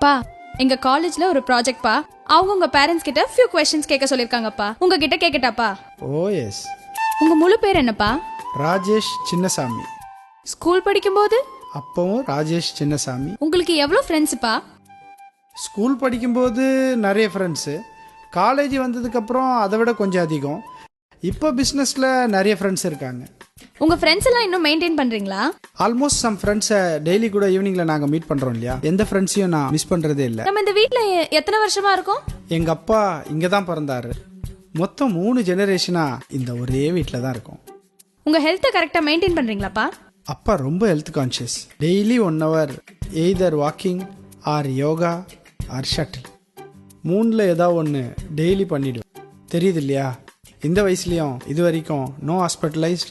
அப்பா, எங்க காலேஜ்ல ஒரு ப்ராஜெக்ட் பா. அவங்க உங்க பேரண்ட்ஸ் கிட்ட few questions கேட்க சொல்லிருக்காங்கப்பா. உங்ககிட்ட கேக்கட்டாப்பா? ஓ எஸ். உங்க முழு பேர் என்னப்பா? ராஜேஷ் சின்னசாமி. ஸ்கூல் படிக்கும்போது அப்பவும் ராஜேஷ் சின்னசாமி. உங்களுக்கு எவ்வளவு ஃப்ரெண்ட்ஸ்ப்பா? ஸ்கூல் படிக்கும்போது நிறைய ஃப்ரெண்ட்ஸு, காலேஜ் வந்ததுக்கப்புறம் அதை விட கொஞ்சம் அதிகம். இப்போ பிஸ்னஸில் நிறைய ஃப்ரெண்ட்ஸ் இருக்காங்க. உங்க ஃப்ரெண்ட்ஸ் எல்லாம் இன்னும் மெயின்டைன் பண்றீங்களா? ஆல்மோஸ்ட் சம் ஃப்ரெண்ட்ஸை டெய்லி கூட ஈவினிங்கில் நாங்கள் மீட் பண்ணுறோம் இல்லையா, எந்த ஃப்ரெண்ட்ஸையும் நான் மிஸ் பண்ணுறதே இல்லை. நம்ம இந்த வீட்ல எத்தனை வருஷமா இருக்கோம்? எங்கள் அப்பா இங்கே தான் பிறந்தாரு. மொத்தம் 3 ஜெனரேஷனாக இந்த ஒரே வீட்டில் தான் இருக்கோம். உங்க ஹெல்த்தை கரெக்டா மெயின்டைன் பண்றீங்களாப்பா? அப்பா ரொம்ப health conscious. Daily 1 hour either walking or yoga or shuttle, 3ல் ஏதாவது ஒன்று டெய்லி பண்ணிவிடுவேன். தெரியுது இல்லையா, இந்த வயசுலேயும் இது வரைக்கும் நோ ஹாஸ்பிட்டலைஸ்ட்,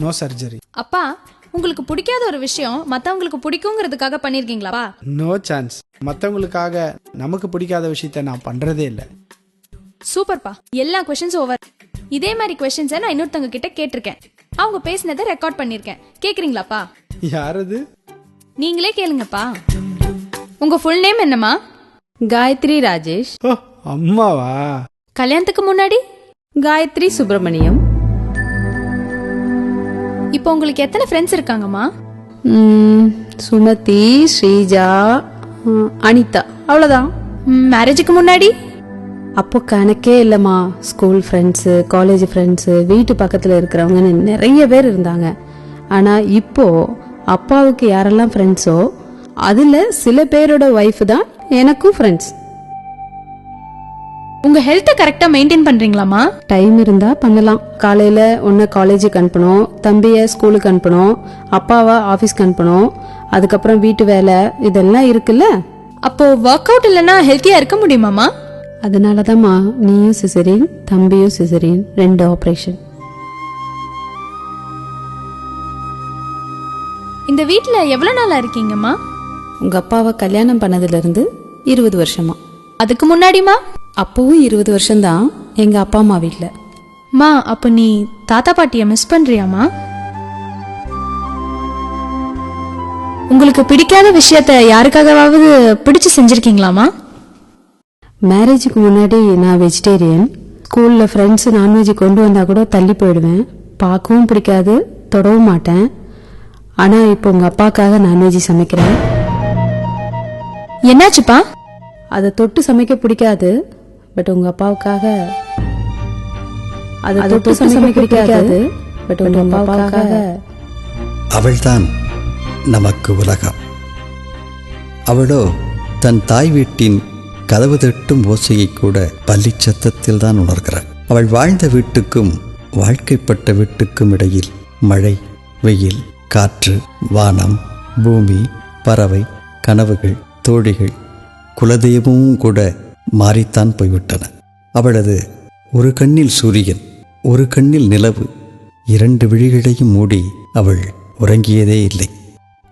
நோ சர்ஜரி. அப்பா, உங்களுக்கு பிடிக்காத ஒரு விஷயம் மத்தவங்களுக்கு பிடிக்குங்கிறதுக்காக பண்ணிருக்கீங்களா? No chance. மற்றவங்களுக்காக நமக்கு பிடிக்காத விஷயத்த நான் பண்ணுறதே இல்லை. சூப்பர்ப்பா, எல்லா கொஸ்டின்ஸ் ஓவர். இதே மாதிரி கொஸ்டின்ஸை நான் இன்னொருத்தவங்க கிட்ட கேட்டிருக்கேன். அவங்க பேசினதை ரெக்கார்ட் பண்ணிருக்கேன். கேக்குறீங்களாப்பா? யாரது? நீங்களே கேளுங்கப்பா. உங்க ஃபுல் நேம் என்னம்மா? காயத்ரி ராஜேஷ். ஓ, அம்மாவா? கல்யாணத்துக்கு முன்னாடி காயத்ரி சுப்பிரமணியம். இப்போ உங்களுக்கு எத்தனை ஃப்ரெண்ட்ஸ் இருக்காங்கம்மா? சுமதி, ஸ்ரீஜா, அனிதா, அவ்வளோதான். மேரேஜுக்கு முன்னாடி? அப்போ கணக்கே இல்லைம்மா. ஸ்கூல் ஃப்ரெண்ட்ஸு, காலேஜ் ஃப்ரெண்ட்ஸு, வீட்டு பக்கத்தில் இருக்கிறவங்கன்னு நிறைய பேர் இருந்தாங்க. ஆனால் இப்போ அப்பாவுக்கு யாரெல்லாம் ஃப்ரெண்ட்ஸோ அதில் சில பேரோட ஒய்ஃப் தான் எனக்கும் ஃப்ரெண்ட்ஸ். உங்க ஹெல்த்தை கரெக்டா மெயின்டைன் பண்றீங்களாமா? டைம் இருந்தா பண்ணலாம். காலையில ஒன்னு காலேஜுக்கு அனுப்பணும், தம்பிய ஸ்கூலுக்கு அனுப்பணும், அப்பாவை ஆபீஸ்க்கு அனுப்பணும், அதுக்கப்புறம் வீட்டு வேலை இதெல்லாம் இருக்குல்ல. அப்போ ஒர்க் அவுட் இல்லைன்னா ஹெல்த்தியா இருக்க முடியுமாமா? அதனாலதாம்மா நீயும் சிசரியன், தம்பியும் சிசரியன், 2 ஆபரேஷன். இந்த வீட்ல எவ்வளவு நாளா இருக்கீங்கம்மா? உங்க அப்பாவை கல்யாணம் பண்ணதுல இருந்து 20 வருஷமா. அதுக்கு முன்னாடிமா? அப்பவும் 20 வருஷம்தான் எங்க அப்பா அம்மா வீட்ல. மா, அப்ப நீ தாத்தா பாட்டிய மிஸ் பண்றியாமா? உங்களுக்கு பிடிக்காத விஷயத்த யாருக்காகவாவது பிடிச்சு செஞ்சிருக்கீங்களாமா? மேரேஜுக்கு முன்னாடி நான் வெஜிடேரியன். ஸ்கூல்ல ஃப்ரெண்ட்ஸ் நான்வெஜ் கொண்டு வந்தா கூட தள்ளி போயிடுவேன். பார்க்கவும் பிடிக்காது, தொடவும் மாட்டேன். ஆனா இப்போ உங்க அப்பாக்காக நான்வெஜ் சமைக்கிறேன். என்னாச்சுப்பா? அதை தொட்டு சமைக்க பிடிக்காது, பட் உங்க அப்பாவுக்காக. அதை தொட்டு சமைக்க பிடிக்காது, பட் உங்க அப்பாவுக்காக. அவள்தான் நமக்கு உலகம். அவளோ தன் தாய் வீட்டின் கதவு தட்டும் ஓசையை கூட பள்ளி சத்தத்தில் தான் உணர்கிறாள். அவள் வாழ்ந்த வீட்டுக்கும் வாழ்க்கைப்பட்ட வீட்டுக்கும் இடையில் மழை, வெயில், காற்று, வானம், பூமி, பறவை, கனவுகள், தோழிகள், குலதெய்வமும் கூட மாறித்தான் போய்விட்டன. அவளது ஒரு கண்ணில் சூரியன், ஒரு கண்ணில் நிலவு, 2 விழிகளையும் மூடி அவள் உறங்கியதே இல்லை.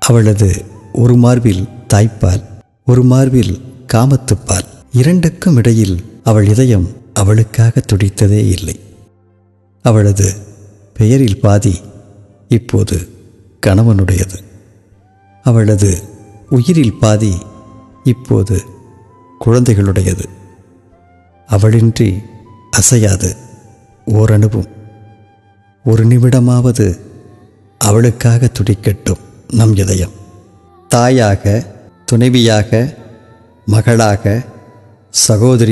அவளது ஒரு மார்பில் தாய்ப்பால், ஒரு மார்பில் காமத்துப்பால், 2க்கும் இடையில் அவள் இதயம் அவளுக்காக துடித்ததே இல்லை. அவளது பெயரில் பாதி இப்போது கணவனுடையது. அவளது உயிரில் பாதி இப்போது குழந்தைகளுடையது. அவளின்றி அசையாது ஓரணுவும். ஒரு நிமிடமாவது அவளுக்காக துடிக்கட்டும் நம் இதயம். தாயாக, துணைவியாக, மகளாக, சகோதரி